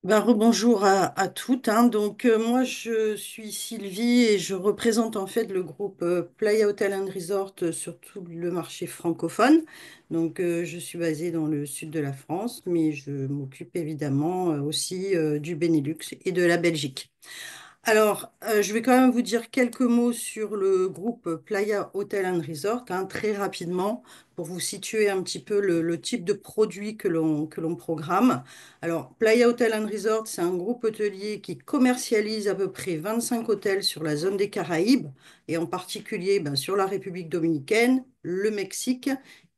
Ben, rebonjour à toutes, hein. Moi, je suis Sylvie et je représente en fait le groupe Playa Hotel and Resort sur tout le marché francophone. Je suis basée dans le sud de la France, mais je m'occupe évidemment aussi du Benelux et de la Belgique. Je vais quand même vous dire quelques mots sur le groupe Playa Hotel and Resort, hein, très rapidement, pour vous situer un petit peu le type de produit que l'on programme. Alors, Playa Hotel and Resort, c'est un groupe hôtelier qui commercialise à peu près 25 hôtels sur la zone des Caraïbes, et en particulier sur la République dominicaine, le Mexique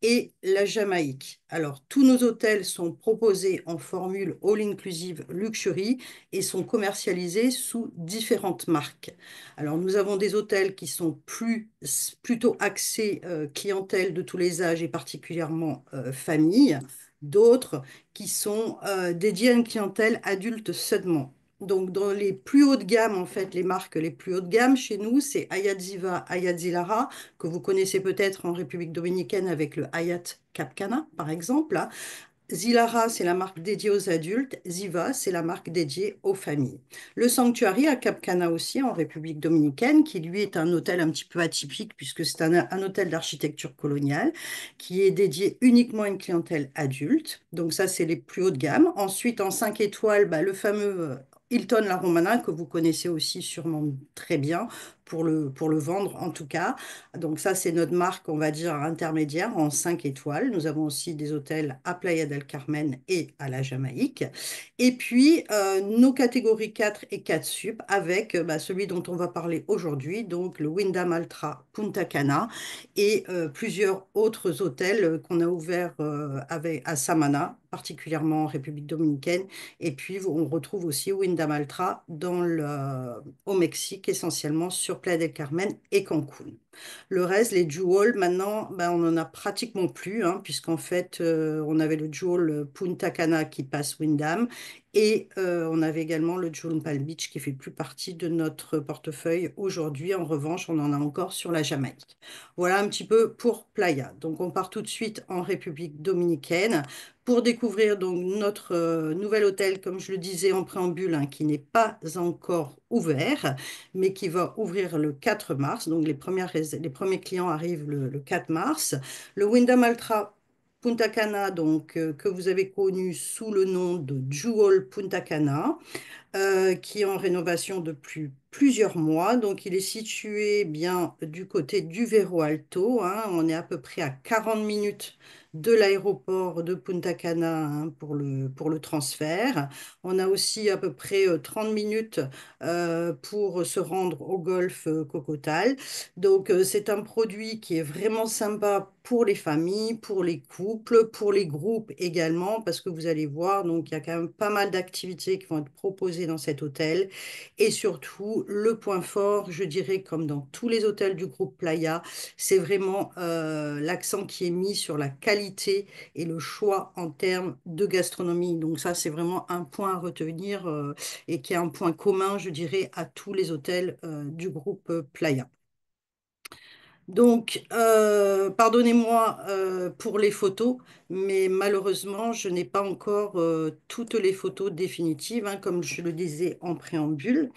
et la Jamaïque. Alors, tous nos hôtels sont proposés en formule all-inclusive luxury et sont commercialisés sous différentes marques. Alors, nous avons des hôtels qui sont plutôt axés clientèle de tous les âges et particulièrement famille, d'autres qui sont dédiés à une clientèle adulte seulement. Donc, dans les plus hauts de gamme, en fait, les marques les plus haut de gamme chez nous, c'est Hyatt Ziva, Hyatt Zilara, que vous connaissez peut-être en République dominicaine avec le Hyatt Cap Cana, par exemple. Zilara, c'est la marque dédiée aux adultes. Ziva, c'est la marque dédiée aux familles. Le Sanctuary à Cap Cana aussi, en République dominicaine, qui lui est un hôtel un petit peu atypique, puisque c'est un hôtel d'architecture coloniale, qui est dédié uniquement à une clientèle adulte. Donc ça, c'est les plus hauts de gamme. Ensuite, en 5 étoiles, le fameux Hilton La Romana, que vous connaissez aussi sûrement très bien, pour le vendre en tout cas. Donc ça, c'est notre marque, on va dire, intermédiaire en 5 étoiles. Nous avons aussi des hôtels à Playa del Carmen et à la Jamaïque. Et puis, nos catégories 4 et 4 sup avec celui dont on va parler aujourd'hui, donc le Wyndham Altra Punta Cana et plusieurs autres hôtels qu'on a ouverts à Samana, particulièrement en République dominicaine. Et puis, on retrouve aussi Wyndham Altra au Mexique, essentiellement sur Playa del Carmen et Cancun. Le reste, les jewels, maintenant, on n'en a pratiquement plus, hein, puisqu'en fait, on avait le jewel Punta Cana qui passe Wyndham et on avait également le jewel Palm Beach qui fait plus partie de notre portefeuille aujourd'hui. En revanche, on en a encore sur la Jamaïque. Voilà un petit peu pour Playa. Donc, on part tout de suite en République dominicaine pour découvrir donc notre nouvel hôtel, comme je le disais en préambule, hein, qui n'est pas encore ouvert mais qui va ouvrir le 4 mars. Donc les premiers clients arrivent le 4 mars. Le Wyndham Altra Punta Cana, que vous avez connu sous le nom de Jewel Punta Cana, qui est en rénovation depuis plusieurs mois. Donc, il est situé bien du côté du Vero Alto, hein. On est à peu près à 40 minutes de l'aéroport de Punta Cana, hein, pour le transfert. On a aussi à peu près 30 minutes pour se rendre au golfe Cocotal. C'est un produit qui est vraiment sympa pour les familles, pour les couples, pour les groupes également, parce que vous allez voir, donc il y a quand même pas mal d'activités qui vont être proposées dans cet hôtel. Et surtout, le point fort, je dirais, comme dans tous les hôtels du groupe Playa, c'est vraiment l'accent qui est mis sur la qualité et le choix en termes de gastronomie. Donc ça, c'est vraiment un point à retenir et qui est un point commun, je dirais, à tous les hôtels du groupe Playa. Pardonnez-moi pour les photos, mais malheureusement, je n'ai pas encore toutes les photos définitives, hein, comme je le disais en préambule.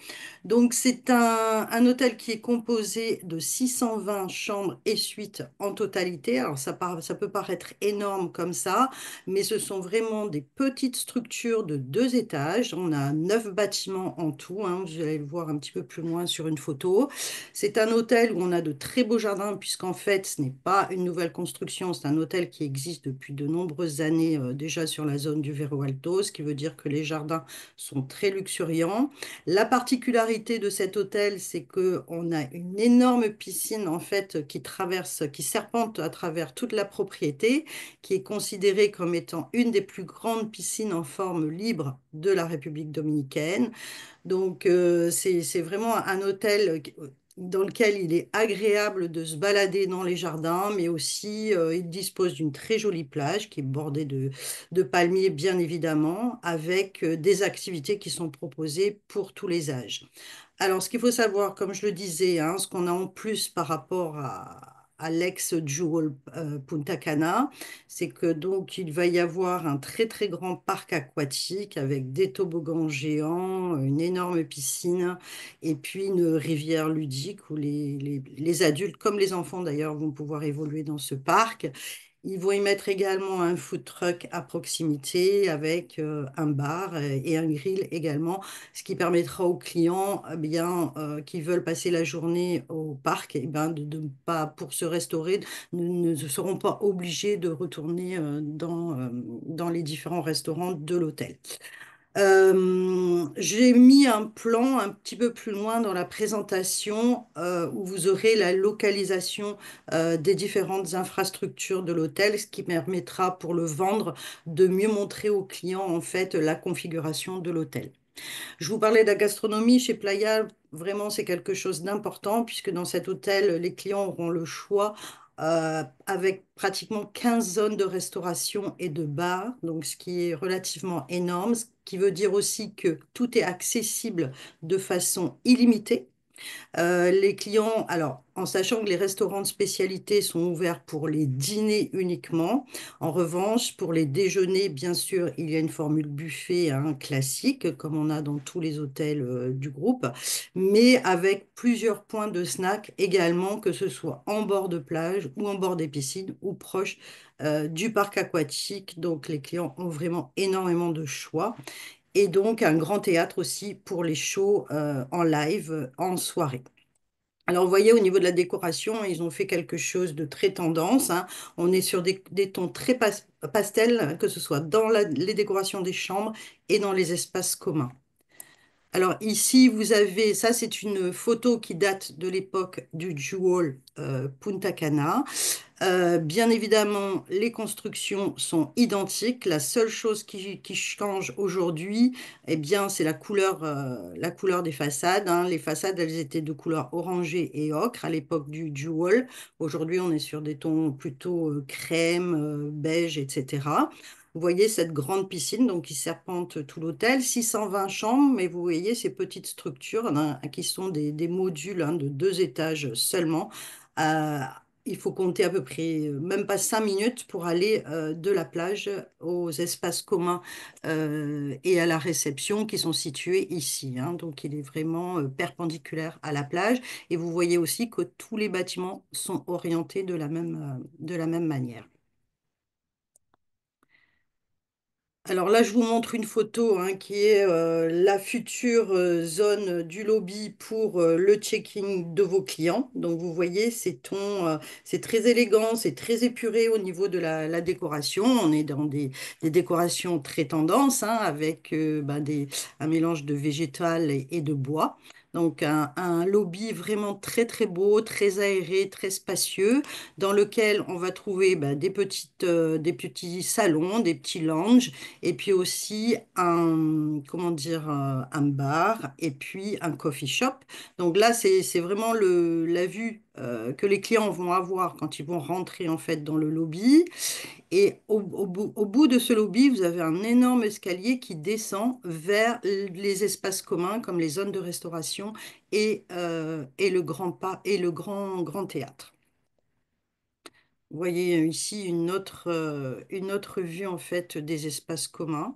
Donc, c'est un hôtel qui est composé de 620 chambres et suites en totalité. Alors, ça peut paraître énorme comme ça, mais ce sont vraiment des petites structures de 2 étages. On a 9 bâtiments en tout, hein, vous allez le voir un petit peu plus loin sur une photo. C'est un hôtel où on a de très beaux jardins, puisqu'en fait, ce n'est pas une nouvelle construction, c'est un hôtel qui existe depuis de nombreuses années déjà sur la zone du Vero Alto, ce qui veut dire que les jardins sont très luxuriants. La particularité de cet hôtel, c'est qu'on a une énorme piscine en fait qui serpente à travers toute la propriété, qui est considérée comme étant une des plus grandes piscines en forme libre de la République dominicaine. C'est vraiment un hôtel dans lequel il est agréable de se balader dans les jardins, mais aussi il dispose d'une très jolie plage qui est bordée de palmiers, bien évidemment, avec des activités qui sont proposées pour tous les âges. Alors, ce qu'il faut savoir, comme je le disais, hein, ce qu'on a en plus par rapport à l'ex-Jewel Punta Cana, c'est que donc il va y avoir un très très grand parc aquatique avec des toboggans géants, une énorme piscine et puis une rivière ludique où les adultes comme les enfants d'ailleurs vont pouvoir évoluer dans ce parc. Ils vont y mettre également un food truck à proximité avec un bar et un grill également, ce qui permettra aux clients qui veulent passer la journée au parc de ne pas, pour se restaurer, ne seront pas obligés de retourner dans les différents restaurants de l'hôtel. J'ai mis un plan un petit peu plus loin dans la présentation où vous aurez la localisation des différentes infrastructures de l'hôtel, ce qui permettra pour le vendre de mieux montrer aux clients en fait la configuration de l'hôtel. Je vous parlais de la gastronomie chez Playa. Vraiment, c'est quelque chose d'important puisque dans cet hôtel, les clients auront le choix avec pratiquement 15 zones de restauration et de bar, donc ce qui est relativement énorme, ce qui veut dire aussi que tout est accessible de façon illimitée. Les clients, alors, en sachant que les restaurants de spécialité sont ouverts pour les dîners uniquement. En revanche, pour les déjeuners, bien sûr, il y a une formule buffet hein, classique, comme on a dans tous les hôtels du groupe, mais avec plusieurs points de snack également, que ce soit en bord de plage ou en bord des piscines ou proche du parc aquatique. Donc, les clients ont vraiment énormément de choix. Et donc, un grand théâtre aussi pour les shows en live, en soirée. Alors, vous voyez, au niveau de la décoration, ils ont fait quelque chose de très tendance, hein. On est sur des tons très pastels, hein, que ce soit dans les décorations des chambres et dans les espaces communs. Alors ici, vous avez, ça c'est une photo qui date de l'époque du Jewel Punta Cana. Bien évidemment, les constructions sont identiques. La seule chose qui change aujourd'hui, eh bien, c'est la couleur des façades, hein. Les façades, elles étaient de couleur orangée et ocre à l'époque du Jewel. Aujourd'hui, on est sur des tons plutôt crème, beige, etc. Vous voyez cette grande piscine donc, qui serpente tout l'hôtel, 620 chambres, mais vous voyez ces petites structures hein, qui sont des modules hein, de 2 étages seulement. Euh, il faut compter à peu près, même pas 5 minutes pour aller de la plage aux espaces communs et à la réception qui sont situés ici, hein. Donc, il est vraiment perpendiculaire à la plage. Et vous voyez aussi que tous les bâtiments sont orientés de la même manière. Alors là, je vous montre une photo hein, qui est la future zone du lobby pour le check-in de vos clients. Donc vous voyez, c'est très élégant, c'est très épuré au niveau de la décoration. On est dans des décorations très tendance hein, avec un mélange de végétal et de bois. Donc un lobby vraiment très très beau, très aéré, très spacieux, dans lequel on va trouver des petits salons, des petits lounges et puis aussi comment dire, un bar et puis un coffee shop. Donc là, c'est vraiment la vue que les clients vont avoir quand ils vont rentrer en fait dans le lobby. Et au bout de ce lobby, vous avez un énorme escalier qui descend vers les espaces communs comme les zones de restauration et le grand pas et le grand théâtre. Vous voyez ici une autre vue en fait des espaces communs.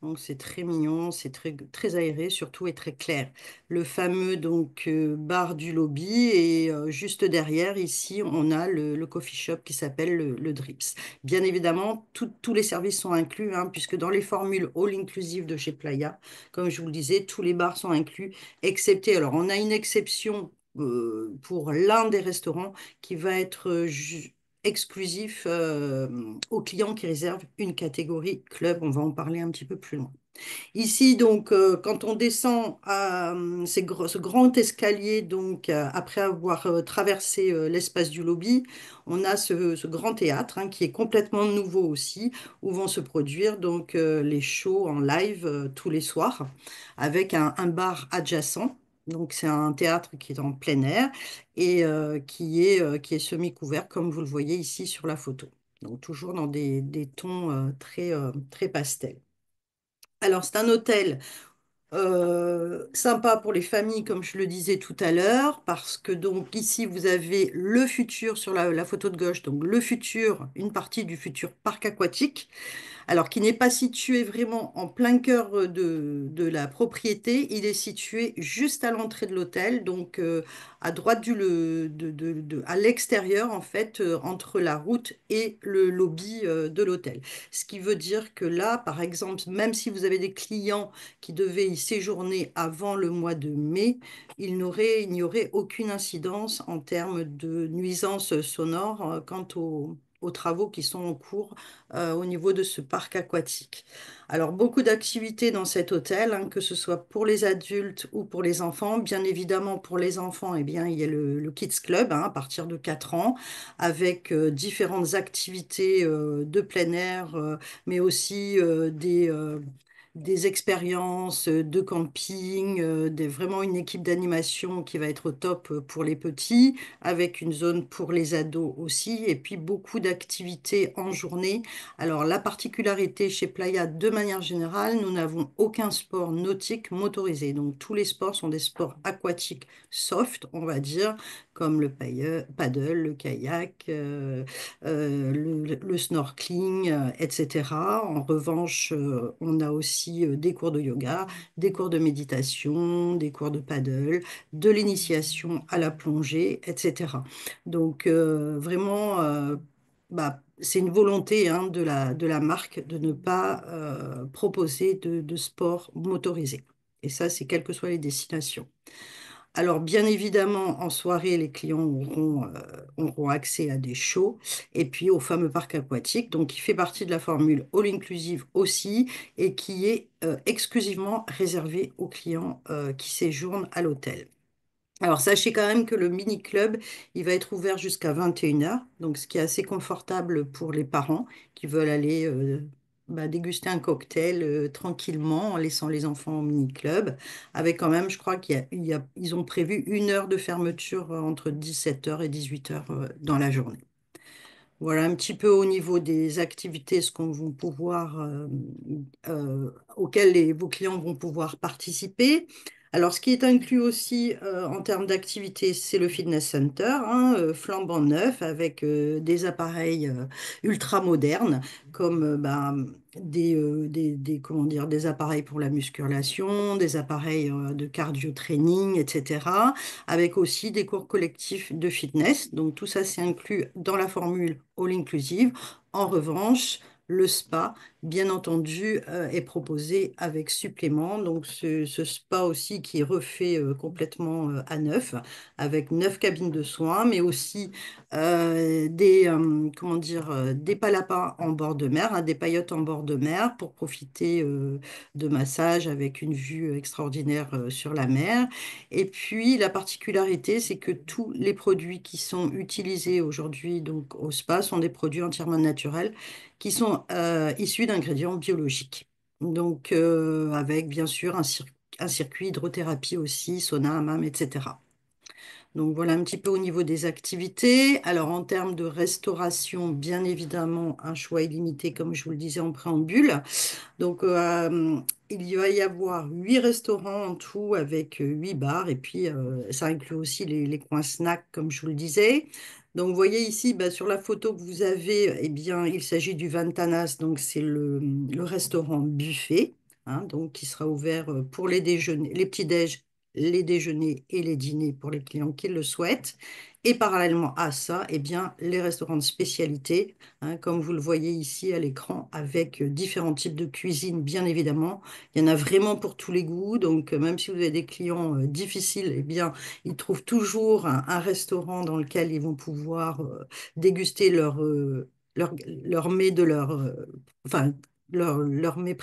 Donc c'est très mignon, c'est très aéré surtout et très clair. Le fameux donc bar du lobby et juste derrière ici on a le coffee shop qui s'appelle le Drips. Bien évidemment tous les services sont inclus hein, puisque dans les formules all inclusive de chez Playa, comme je vous le disais, tous les bars sont inclus excepté alors on a une exception pour l'un des restaurants qui va être exclusif aux clients qui réservent une catégorie club. On va en parler un petit peu plus loin. Ici, donc, quand on descend à ce grand escalier, donc, après avoir traversé l'espace du lobby, on a ce grand théâtre hein, qui est complètement nouveau aussi, où vont se produire donc, les shows en live tous les soirs, avec un bar adjacent. Donc, c'est un théâtre qui est en plein air et qui est semi-couvert, comme vous le voyez ici sur la photo. Donc, toujours dans des tons très pastels. Alors, c'est un hôtel Sympa pour les familles, comme je le disais tout à l'heure, parce que donc ici vous avez le futur sur la photo de gauche, donc le futur, une partie du futur parc aquatique. Alors, qui n'est pas situé vraiment en plein cœur de la propriété, il est situé juste à l'entrée de l'hôtel, donc à droite à l'extérieur, en fait, entre la route et le lobby de l'hôtel. Ce qui veut dire que là, par exemple, même si vous avez des clients qui devaient y séjourner avant le mois de mai, il n'y aurait aucune incidence en termes de nuisances sonores quant aux travaux qui sont en cours au niveau de ce parc aquatique. Alors, beaucoup d'activités dans cet hôtel, hein, que ce soit pour les adultes ou pour les enfants. Bien évidemment, pour les enfants, eh bien, il y a le Kids Club, hein, à partir de 4 ans, avec différentes activités de plein air, mais aussi des expériences de camping, vraiment une équipe d'animation qui va être au top pour les petits, avec une zone pour les ados aussi, et puis beaucoup d'activités en journée. Alors, la particularité chez Playa, de manière générale, nous n'avons aucun sport nautique motorisé. Donc, tous les sports sont des sports aquatiques soft, on va dire, comme le paddle, le kayak, le snorkeling, etc. En revanche, on a aussi des cours de yoga, des cours de méditation, des cours de paddle, de l'initiation à la plongée, etc. Donc, vraiment, bah, c'est une volonté, hein, de la marque de ne pas proposer de sport motorisé. Et ça, c'est quelles que soient les destinations. Alors, bien évidemment, en soirée, les clients auront accès à des shows et puis au fameux parc aquatique, donc qui fait partie de la formule all-inclusive aussi et qui est exclusivement réservé aux clients qui séjournent à l'hôtel. Alors, sachez quand même que le mini-club, il va être ouvert jusqu'à 21 heures, donc ce qui est assez confortable pour les parents qui veulent aller déguster un cocktail tranquillement en laissant les enfants au mini-club, avec quand même, je crois ils ont prévu 1 heure de fermeture entre 17 heures et 18 heures dans la journée. Voilà un petit peu au niveau des activités ce qu'on vont pouvoir, auxquelles vos clients vont pouvoir participer. Alors, ce qui est inclus aussi en termes d'activité, c'est le fitness center, hein, flambant neuf, avec des appareils ultra modernes, comme comment dire, des appareils pour la musculation, des appareils de cardio training, etc. Avec aussi des cours collectifs de fitness. Donc, tout ça, c'est inclus dans la formule all-inclusive. En revanche, le spa, bien entendu, est proposé avec supplément. Donc, ce spa aussi qui est refait complètement à neuf, avec 9 cabines de soins, mais aussi comment dire, des palapins en bord de mer, hein, des paillotes en bord de mer pour profiter de massages avec une vue extraordinaire sur la mer. Et puis, la particularité, c'est que tous les produits qui sont utilisés aujourd'hui donc au spa sont des produits entièrement naturels qui sont issus d'ingrédients biologiques. Donc, avec bien sûr un circuit hydrothérapie aussi, sauna, hammam, etc. Donc voilà un petit peu au niveau des activités. Alors en termes de restauration, bien évidemment, un choix illimité, comme je vous le disais en préambule. Donc, il va y avoir 8 restaurants en tout avec 8 bars et puis ça inclut aussi les coins snacks, comme je vous le disais. Donc, vous voyez ici, bah, sur la photo que vous avez, eh bien, il s'agit du Vantanas, donc c'est le restaurant buffet, hein, donc qui sera ouvert pour les déjeuners, les petits-déj, les déjeuners et les dîners pour les clients qui le souhaitent. Et parallèlement à ça, eh bien, les restaurants de spécialité, hein, comme vous le voyez ici à l'écran, avec différents types de cuisine, bien évidemment. Il y en a vraiment pour tous les goûts. Donc, même si vous avez des clients difficiles, eh bien, ils trouvent toujours un restaurant dans lequel ils vont pouvoir déguster leur mets enfin, leur mets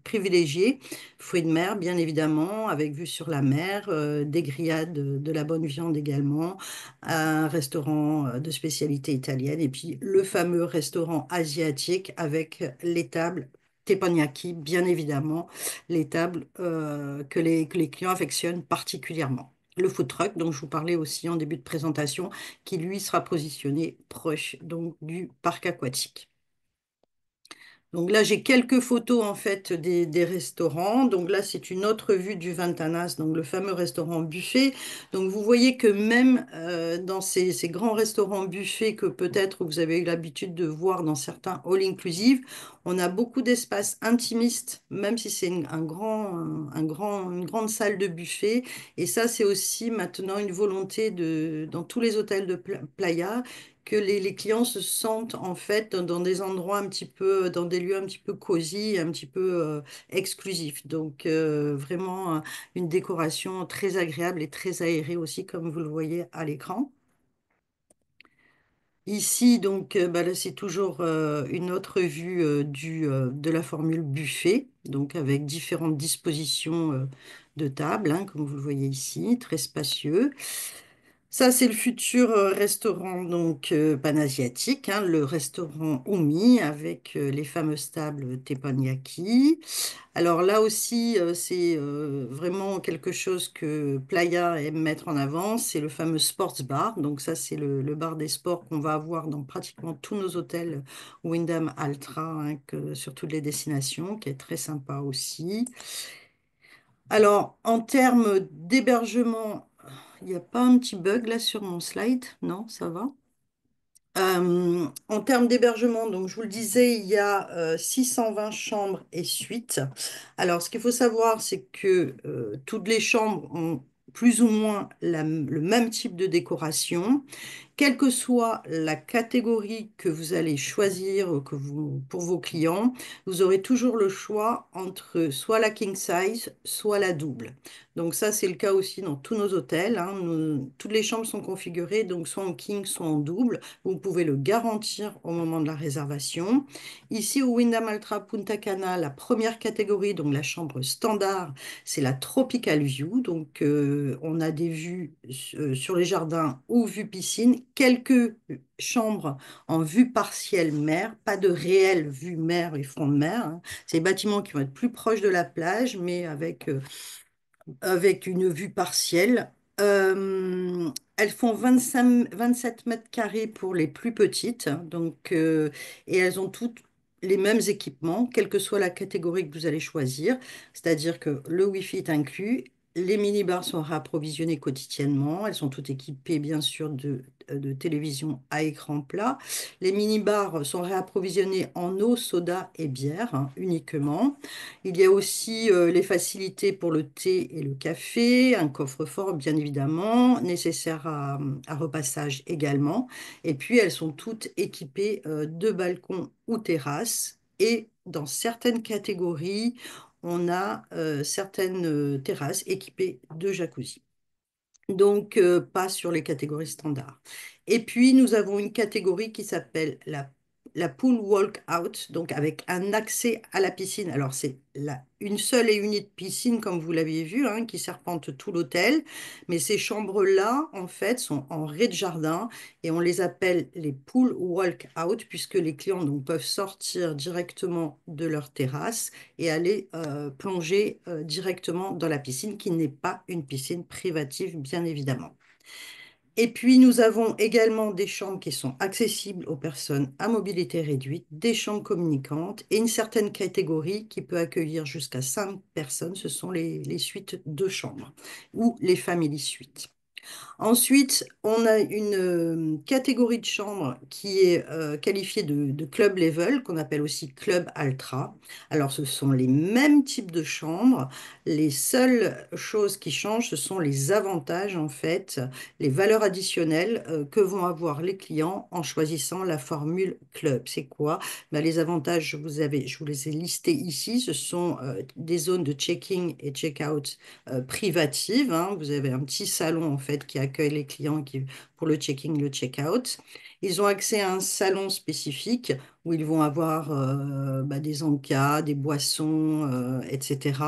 privilégié. Fruits de mer, bien évidemment, avec vue sur la mer, des grillades, de la bonne viande également, un restaurant de spécialité italienne et puis le fameux restaurant asiatique avec les tables teppanyaki, bien évidemment, les tables que les clients affectionnent particulièrement. Le food truck, dont je vous parlais aussi en début de présentation, qui lui sera positionné proche donc du parc aquatique. Donc là, j'ai quelques photos en fait des restaurants. Donc là, c'est une autre vue du Ventanas, donc le fameux restaurant buffet. Donc vous voyez que même dans ces grands restaurants buffets que peut-être vous avez eu l'habitude de voir dans certains all-inclusive, on a beaucoup d'espaces intimistes, même si c'est une grande salle de buffet. Et ça, c'est aussi maintenant une volonté dans tous les hôtels de Playa que les clients se sentent en fait dans des endroits un petit peu, dans des lieux un petit peu cosy, un petit peu exclusifs. Donc vraiment une décoration très agréable et très aérée aussi, comme vous le voyez à l'écran. Ici, donc, bah là, c'est toujours une autre vue de la formule buffet, donc avec différentes dispositions de table, hein, comme vous le voyez ici, très spacieux. Ça, c'est le futur restaurant donc panasiatique, hein, le restaurant Umi avec les fameuses tables teppanyaki. Alors là aussi, c'est vraiment quelque chose que Playa aime mettre en avant, c'est le fameux sports bar. Donc ça, c'est le bar des sports qu'on va avoir dans pratiquement tous nos hôtels Wyndham Altra, hein, sur toutes les destinations, qui est très sympa aussi. Alors, en termes d'hébergement, il n'y a pas un petit bug là sur mon slide? Non, ça va? En termes d'hébergement, donc je vous le disais, il y a 620 chambres et suites. Alors, ce qu'il faut savoir, c'est que toutes les chambres ont plus ou moins le même type de décoration. Quelle que soit la catégorie que vous allez choisir pour vos clients, vous aurez toujours le choix entre soit la king size, soit la double. Donc ça, c'est le cas aussi dans tous nos hôtels, hein. Toutes les chambres sont configurées, donc soit en king, soit en double. Vous pouvez le garantir au moment de la réservation. Ici, au Wyndham Altra Punta Cana, la première catégorie, donc la chambre standard, c'est la Tropical View. Donc, on a des vues sur les jardins ou vue piscine, quelques chambres en vue partielle mer, pas de réelle vue mer et front de mer, hein. C'est des bâtiments qui vont être plus proches de la plage, mais avec une vue partielle. Elles font 27 mètres carrés pour les plus petites, donc, et elles ont toutes les mêmes équipements, quelle que soit la catégorie que vous allez choisir. C'est-à-dire que le Wi-Fi est inclus, les minibars sont réapprovisionnées quotidiennement, elles sont toutes équipées bien sûr de télévision à écran plat. Les minibars sont réapprovisionnés en eau, soda et bière, hein, uniquement. Il y a aussi les facilités pour le thé et le café, un coffre-fort bien évidemment, nécessaire à repassage également. Et puis elles sont toutes équipées de balcons ou terrasses. Et dans certaines catégories, on a certaines terrasses équipées de jacuzzi. Donc, pas sur les catégories standards. Et puis, nous avons une catégorie qui s'appelle la pool walk-out, donc avec un accès à la piscine. Alors, c'est une seule et unique piscine, comme vous l'aviez vu, hein, qui serpente tout l'hôtel. Mais ces chambres-là, en fait, sont en rez-de-jardin et on les appelle les pool walk-out, puisque les clients donc, peuvent sortir directement de leur terrasse et aller plonger directement dans la piscine, qui n'est pas une piscine privative, bien évidemment. Et puis, nous avons également des chambres qui sont accessibles aux personnes à mobilité réduite, des chambres communicantes et une certaine catégorie qui peut accueillir jusqu'à 5 personnes. Ce sont les suites de chambres ou les family suites. Ensuite, on a une catégorie de chambres qui est qualifiée de club level, qu'on appelle aussi club ultra. Alors, ce sont les mêmes types de chambres. Les seules choses qui changent, ce sont les avantages, en fait, les valeurs additionnelles que vont avoir les clients en choisissant la formule club. C'est quoi? Ben, les avantages, je vous les ai listés ici. Ce sont des zones de check-in et check-out privative, hein. Vous avez un petit salon en fait qui accueille les clients pour le check-in, le check-out. Ils ont accès à un salon spécifique où ils vont avoir bah, des encas, des boissons, etc.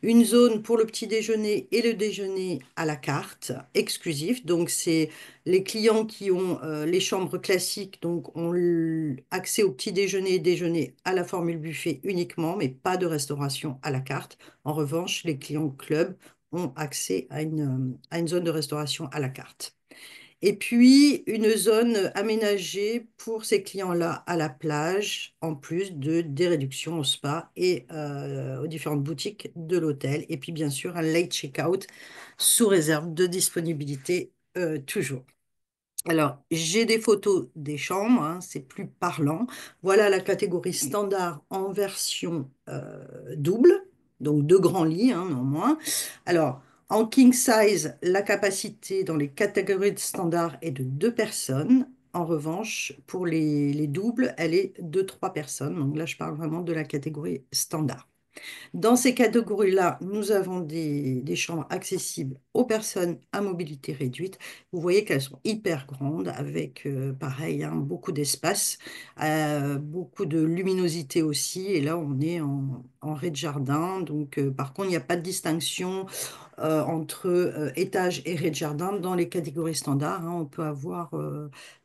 Une zone pour le petit déjeuner et le déjeuner à la carte, exclusif. Donc, c'est les clients qui ont les chambres classiques, donc ont accès au petit déjeuner et déjeuner à la formule buffet uniquement, mais pas de restauration à la carte. En revanche, les clients club ont accès à une zone de restauration à la carte. Et puis, une zone aménagée pour ces clients-là à la plage, en plus de des réductions au spa et aux différentes boutiques de l'hôtel. Et puis, bien sûr, un late check-out sous réserve de disponibilité toujours. Alors, j'ai des photos des chambres, hein, c'est plus parlant. Voilà la catégorie standard en version double, donc deux grands lits, hein, non moins. Alors, en king size, la capacité dans les catégories de standard est de deux personnes. En revanche, pour les doubles, elle est de trois personnes. Donc là, je parle vraiment de la catégorie standard. Dans ces catégories-là, nous avons des chambres accessibles aux personnes à mobilité réduite. Vous voyez qu'elles sont hyper grandes, avec, pareil, hein, beaucoup d'espace, beaucoup de luminosité aussi. Et là, on est en rez-de-jardin. Donc, par contre, il n'y a pas de distinction entre étage et rez-de-jardin dans les catégories standards, hein. On peut avoir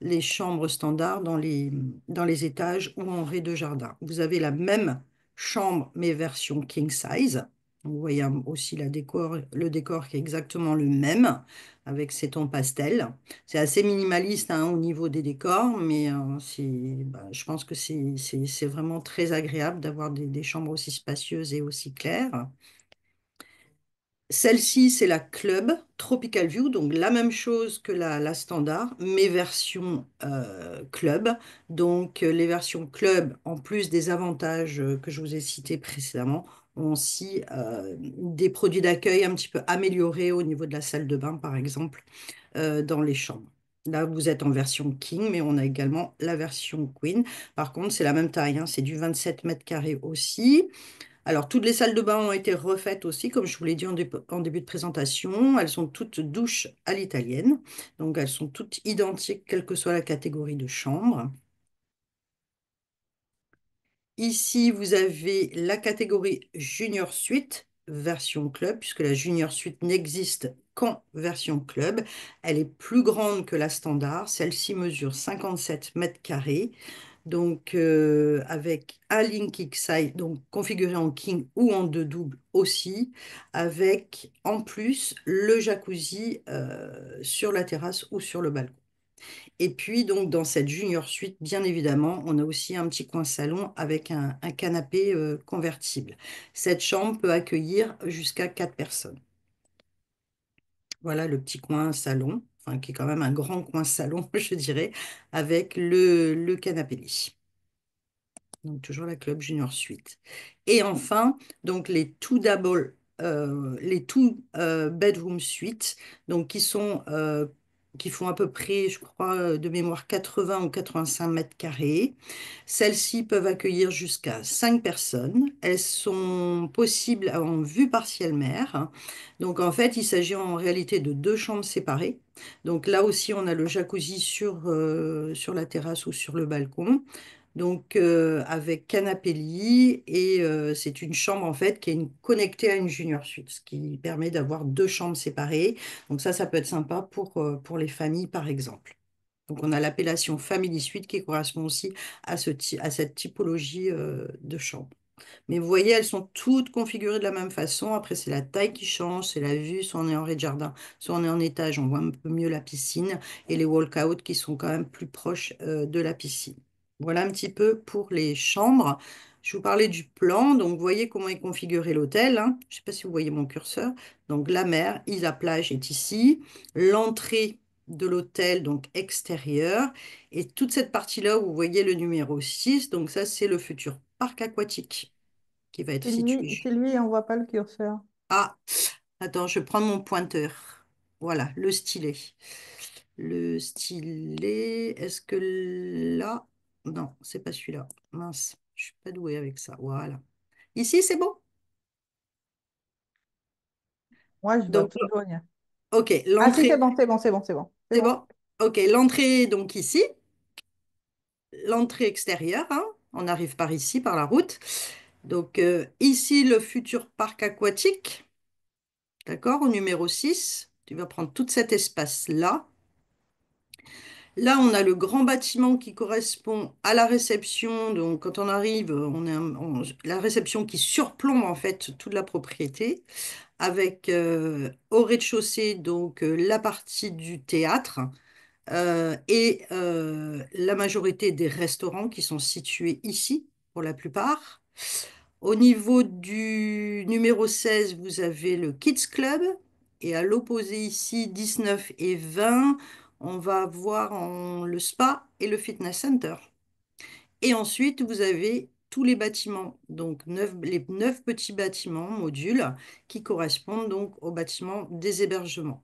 les chambres standards dans les étages ou en rez-de-jardin. Vous avez la même chambre, mais version king size. Vous voyez aussi le décor qui est exactement le même, avec ces tons pastels. C'est assez minimaliste hein, au niveau des décors, mais je pense que c'est vraiment très agréable d'avoir des chambres aussi spacieuses et aussi claires. Celle-ci, c'est la Club Tropical View, donc la même chose que la standard, mais version Club. Donc les versions Club, en plus des avantages que je vous ai cités précédemment, ont aussi des produits d'accueil un petit peu améliorés au niveau de la salle de bain, par exemple, dans les chambres. Là, vous êtes en version King, mais on a également la version Queen. Par contre, c'est la même taille, hein, c'est du 27 mètres carrés aussi. Alors, toutes les salles de bain ont été refaites aussi, comme je vous l'ai dit en début de présentation. Elles sont toutes douches à l'italienne. Donc, elles sont toutes identiques, quelle que soit la catégorie de chambre. Ici, vous avez la catégorie Junior Suite, version club, puisque la Junior Suite n'existe qu'en version club. Elle est plus grande que la standard. Celle-ci mesure 57 mètres carrés. Donc, avec un ling king size, donc configuré en king ou en deux doubles aussi, avec en plus le jacuzzi sur la terrasse ou sur le balcon. Et puis, donc, dans cette junior suite, bien évidemment, on a aussi un petit coin salon avec un canapé convertible. Cette chambre peut accueillir jusqu'à 4 personnes. Voilà le petit coin salon, enfin, qui est quand même un grand coin salon, je dirais, avec le canapé lit. Donc toujours la Club Junior Suite. Et enfin, donc les two bedroom suites, donc qui font à peu près, je crois, de mémoire 80 ou 85 mètres carrés. Celles-ci peuvent accueillir jusqu'à 5 personnes. Elles sont possibles en vue partielle mer, hein. Donc en fait, il s'agit en réalité de deux chambres séparées. Donc là aussi, on a le jacuzzi sur la terrasse ou sur le balcon. Donc, avec canapé lit, et c'est une chambre en fait qui est connectée à une junior suite, ce qui permet d'avoir deux chambres séparées. Donc ça peut être sympa pour les familles par exemple. Donc on a l'appellation Family Suite qui correspond aussi à cette typologie de chambre. Mais vous voyez, elles sont toutes configurées de la même façon. Après, c'est la taille qui change, c'est la vue. Soit on est en rez-de-jardin, soit on est en étage, on voit un peu mieux la piscine. Et les walk-out qui sont quand même plus proches de la piscine. Voilà un petit peu pour les chambres. Je vous parlais du plan. Donc, vous voyez comment est configuré l'hôtel, hein. Je ne sais pas si vous voyez mon curseur. Donc, la mer, la plage est ici. L'entrée de l'hôtel, donc extérieure. Et toute cette partie-là, où vous voyez le numéro 6. Donc, ça, c'est le futur parc aquatique qui va être situé. Sylvie, on voit pas le curseur. Ah, attends, je prends mon pointeur. Voilà, le stylet. Le stylet, est-ce que là... Non, c'est pas celui-là. Mince, je suis pas douée avec ça. Voilà. Ici, c'est bon? Moi, je vois Donc, toujours rien. ok, Ah si, c'est l'entrée, bon, c'est bon, c'est bon, c'est bon. C'est c'est bon. bon? Ok, l'entrée, donc ici. L'entrée extérieure, hein. On arrive par ici, par la route. Donc, ici, le futur parc aquatique. D'accord? Au numéro 6, tu vas prendre tout cet espace-là. Là, on a le grand bâtiment qui correspond à la réception. Donc, quand on arrive, la réception qui surplombe en fait toute la propriété, avec au rez-de-chaussée donc la partie du théâtre, La majorité des restaurants qui sont situés ici, pour la plupart. Au niveau du numéro 16, vous avez le Kids Club. Et à l'opposé ici, 19 et 20, on va avoir le spa et le fitness center. Et ensuite, vous avez tous les bâtiments, donc les 9 petits bâtiments modules qui correspondent donc aux bâtiments des hébergements.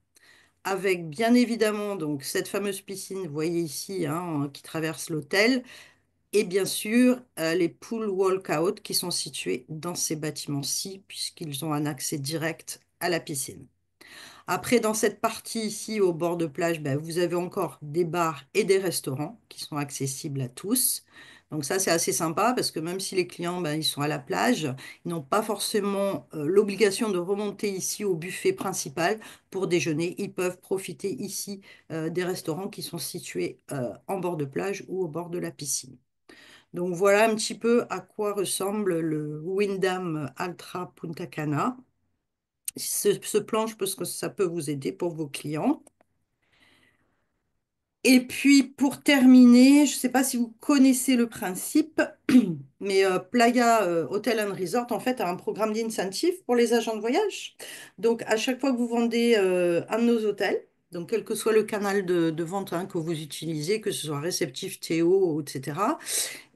Avec bien évidemment donc cette fameuse piscine, vous voyez ici, hein, qui traverse l'hôtel, et bien sûr les pool walkout qui sont situés dans ces bâtiments-ci, puisqu'ils ont un accès direct à la piscine. Après, dans cette partie ici, au bord de plage, ben, vous avez encore des bars et des restaurants qui sont accessibles à tous. Donc ça, c'est assez sympa parce que même si les clients, ben, ils sont à la plage, ils n'ont pas forcément l'obligation de remonter ici au buffet principal pour déjeuner. Ils peuvent profiter ici des restaurants qui sont situés en bord de plage ou au bord de la piscine. Donc voilà un petit peu à quoi ressemble le Wyndham Altra Punta Cana. Ce plan, je pense que ça peut vous aider pour vos clients. Et puis pour terminer, je ne sais pas si vous connaissez le principe, mais Playa Hotel and Resort en fait a un programme d'incentive pour les agents de voyage. Donc à chaque fois que vous vendez un de nos hôtels, donc quel que soit le canal de vente, hein, que vous utilisez, que ce soit réceptif, Théo, etc.,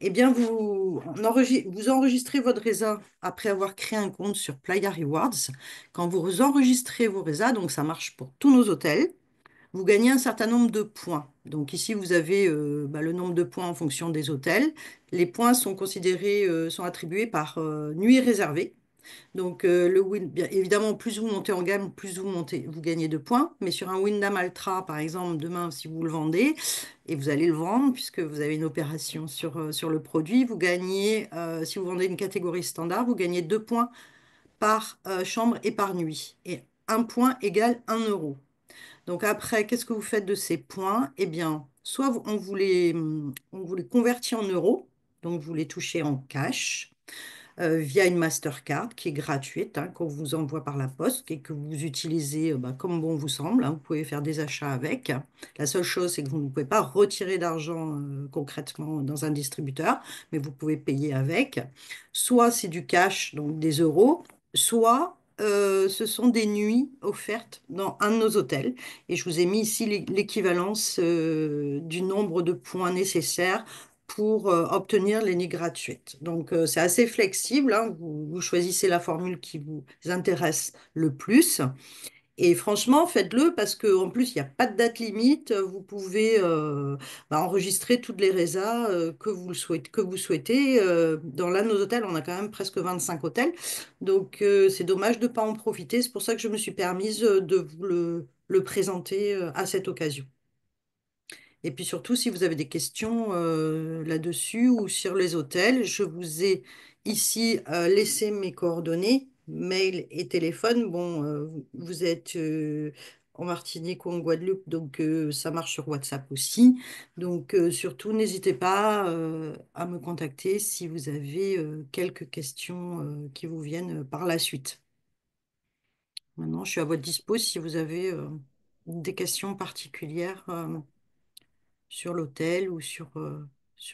eh bien vous enregistrez votre résa après avoir créé un compte sur Playa Rewards. Quand vous enregistrez vos résas, donc ça marche pour tous nos hôtels, vous gagnez un certain nombre de points. Donc ici, vous avez bah, le nombre de points en fonction des hôtels. Les points sont considérés, sont attribués par nuit réservée. Donc bien évidemment, plus vous montez en gamme, plus vous gagnez de points. Mais sur un Wyndham Altra, par exemple, demain, si vous le vendez, et vous allez le vendre, puisque vous avez une opération sur le produit, vous gagnez, si vous vendez une catégorie standard, vous gagnez 2 points par chambre et par nuit. Et un point égale 1 euro. Donc après, qu'est-ce que vous faites de ces points? Eh bien, soit on vous les convertit en euros, donc vous les touchez en cash via une Mastercard qui est gratuite, hein, qu'on vous envoie par la poste et que vous utilisez bah, comme bon vous semble, hein. Vous pouvez faire des achats avec. La seule chose, c'est que vous ne pouvez pas retirer d'argent concrètement dans un distributeur, mais vous pouvez payer avec. Soit c'est du cash, donc des euros, soit ce sont des nuits offertes dans un de nos hôtels. Et je vous ai mis ici l'équivalence du nombre de points nécessaires pour obtenir les nuits gratuites. Donc, c'est assez flexible, hein. Vous choisissez la formule qui vous intéresse le plus. Et franchement, faites-le parce qu'en plus, il n'y a pas de date limite. Vous pouvez bah, enregistrer toutes les résas que vous souhaitez. Dans l'un de nos hôtels, on a quand même presque 25 hôtels. Donc, c'est dommage de ne pas en profiter. C'est pour ça que je me suis permise de vous le présenter à cette occasion. Et puis surtout, si vous avez des questions là-dessus ou sur les hôtels, je vous ai ici laissé mes coordonnées, mail et téléphone. Bon, vous êtes en Martinique ou en Guadeloupe, donc ça marche sur WhatsApp aussi. Donc surtout, n'hésitez pas à me contacter si vous avez quelques questions qui vous viennent par la suite. Maintenant, je suis à votre dispo si vous avez des questions particulières. Sur l'hôtel ou sur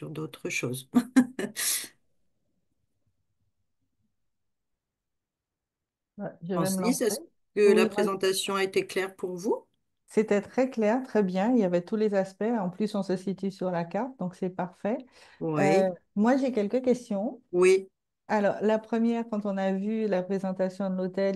d'autres choses. Ouais, je vais me Francis, lancer. est-ce que la Oui, moi, présentation a été claire pour vous? c'était très clair, très bien. Il y avait tous les aspects. En plus, on se situe sur la carte, donc c'est parfait. Oui, Moi, j'ai quelques questions. oui. Alors, la première, quand on a vu la présentation de l'hôtel,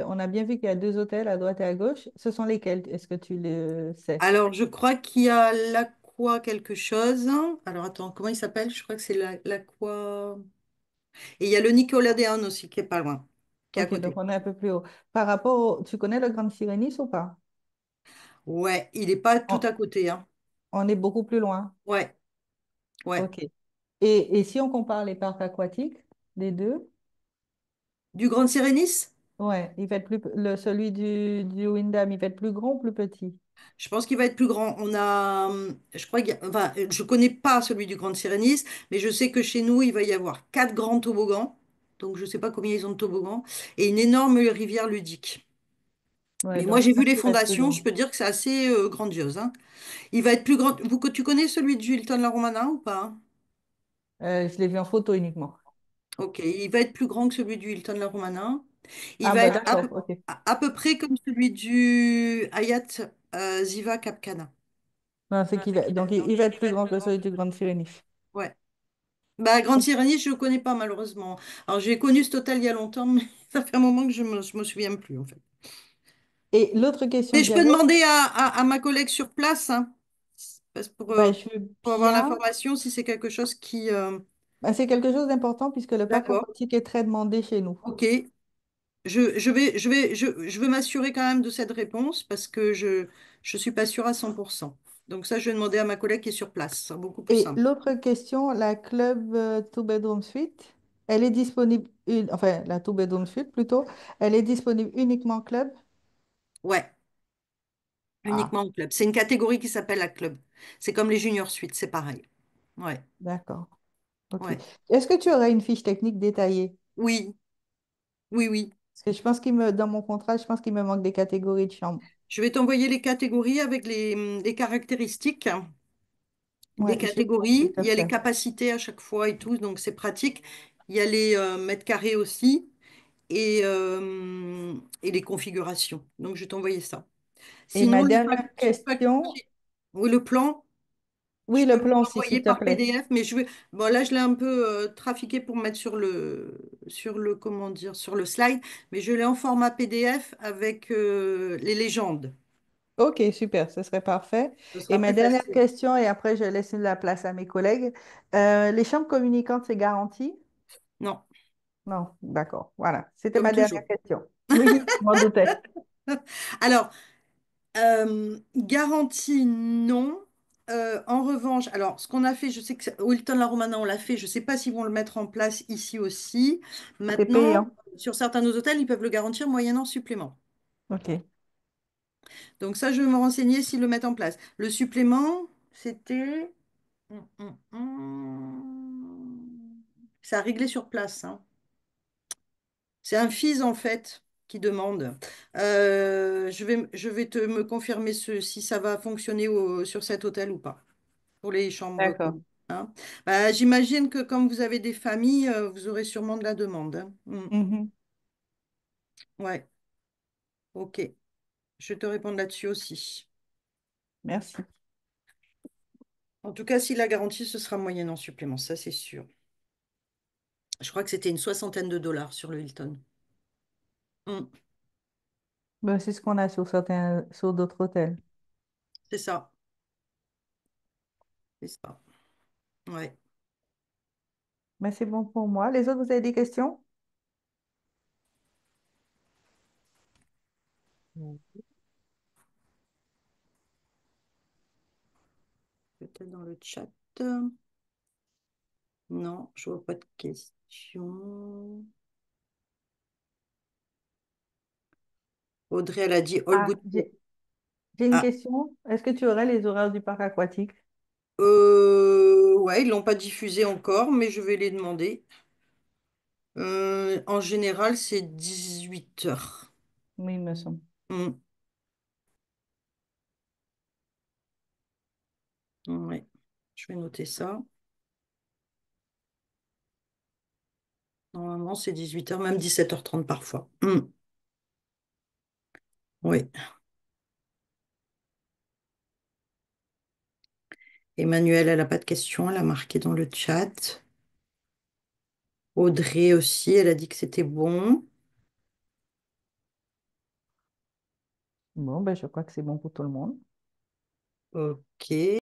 on a bien vu qu'il y a deux hôtels à droite et à gauche. Ce sont lesquels? Est-ce que tu le sais? Alors, je crois qu'il y a l'Aqua quelque chose. Alors, attends, comment il s'appelle? Je crois que c'est l'Aqua. Et il y a le Nickelodeon aussi qui est pas loin, qui est à Ok, donc côté. on est un peu plus haut. Tu connais le Grand Sirenis ou pas? Ouais, il n'est pas tout On, à côté, hein. on est beaucoup plus loin. Ouais, ouais. Ok. Et si on compare les parcs aquatiques, les deux, Du Grand Sirenis? ouais, celui du Windham, il va être plus grand ou plus petit? Je pense qu'il va être plus grand. Je crois enfin, je connais pas celui du Grand Sirenis, mais je sais que chez nous, il va y avoir 4 grands toboggans. Donc, je sais pas combien ils ont de toboggans et une énorme rivière ludique. Ouais, Mais moi, donc je j'ai vu pense les qu'il va être plus fondations, je grand. peux dire que c'est assez grandiose, hein. Il va être plus grand. Tu connais celui de Hilton La Romana ou pas? Je l'ai vu en photo uniquement. Ok, il va être plus grand que celui du Hilton La Romana. Il Ah va bah être d'accord, ok. à peu près comme celui du Hyatt Ziva Cap Cana. Non, c'est qu'il va... Donc il va être plus grand que celui du Grand Cyrénique. Ouais. Bah, Grande Cyrénie, je ne connais pas malheureusement. Alors, j'ai connu cet hôtel il y a longtemps, mais ça fait un moment que je me souviens plus en fait. Et l'autre question Mais que je peux j'avais, demander à ma collègue sur place, hein, parce bah, je veux pour avoir bien. l'information si c'est quelque chose qui... Bah, c'est quelque chose d'important puisque le parc D'accord. aquatique est très demandé chez nous. Ok. Je veux m'assurer quand même de cette réponse parce que je ne suis pas sûre à 100%. Donc ça, je vais demander à ma collègue qui est sur place. C'est beaucoup plus Et simple. l'autre question, la club Two Bedroom Suite, elle est disponible, enfin la Two Bedroom Suite plutôt, elle est disponible uniquement en club? Ouais, Ah, uniquement au club. C'est une catégorie qui s'appelle la club. C'est comme les juniors suites, c'est pareil. Ouais, d'accord. Ok. ouais. Est-ce que tu aurais une fiche technique détaillée? Oui, oui, oui. Parce que je pense dans mon contrat, je pense qu'il me manque des catégories de chambres. Je vais t'envoyer les catégories avec les caractéristiques des Ouais, je veux bien, s'il catégories. te Il y a les plaît. capacités à chaque fois et tout, donc c'est pratique. Il y a les mètres carrés aussi et les configurations. Donc je vais t'envoyer ça. Et ma Sinon, dernière je sais pas, question, oui, le plan, oui, je peux le vous plan aussi, l'envoyer s'il te par plaît. PDF, mais bon, là, je l'ai un peu trafiqué pour mettre comment dire, sur le slide, mais je l'ai en format PDF avec les légendes. Ok, super, ce serait parfait. Ce Et sera ma plus dernière facile. question, et après je laisse la place à mes collègues. Les chambres communicantes, c'est garanti? Non, Non, d'accord. Voilà, c'était comme ma dernière toujours. question. Oui, je m'en doutais. Alors, garantie, non. En revanche, alors, ce qu'on a fait, je sais que Hilton La Romana, on l'a fait, je ne sais pas s'ils vont le mettre en place ici aussi. C'est Maintenant, payant. sur certains de nos hôtels, ils peuvent le garantir moyennant supplément. Ok, Donc ça, je vais me renseigner s'ils le mettent en place. Le supplément, c'était... C'est à régler sur place, hein. C'est un FIS, en fait, qui demande. Je vais me confirmer si ça va fonctionner sur cet hôtel ou pas, pour les chambres d'accord. communes, hein. Bah, j'imagine que comme vous avez des familles, vous aurez sûrement de la demande, hein. Mhm. Ouais, ok. Je vais te répondre là-dessus aussi. Merci. En tout cas, si la garantie, ce sera moyennant supplément, ça c'est sûr. Je crois que c'était une soixantaine de dollars sur le Hilton. Mm, Ben, c'est ce qu'on a sur d'autres hôtels. c'est ça, c'est ça. Ouais. Mais c'est bon pour moi. Les autres, vous avez des questions? Mm. Peut-être dans le chat. Non, je vois pas de questions. Audrey, elle a dit All Ah, good. j'ai une Ah, question. Est-ce que tu aurais les horaires du parc aquatique? ouais, ils l'ont pas diffusé encore, mais je vais les demander. En général, c'est 18 heures. Oui, il me semble. Ouais, je vais noter ça. Normalement, c'est 18 heures, même 17h30 parfois. Oui. Emmanuel, elle n'a pas de questions, elle a marqué dans le chat. Audrey aussi, elle a dit que c'était bon. Bon, ben, je crois que c'est bon pour tout le monde. Ok.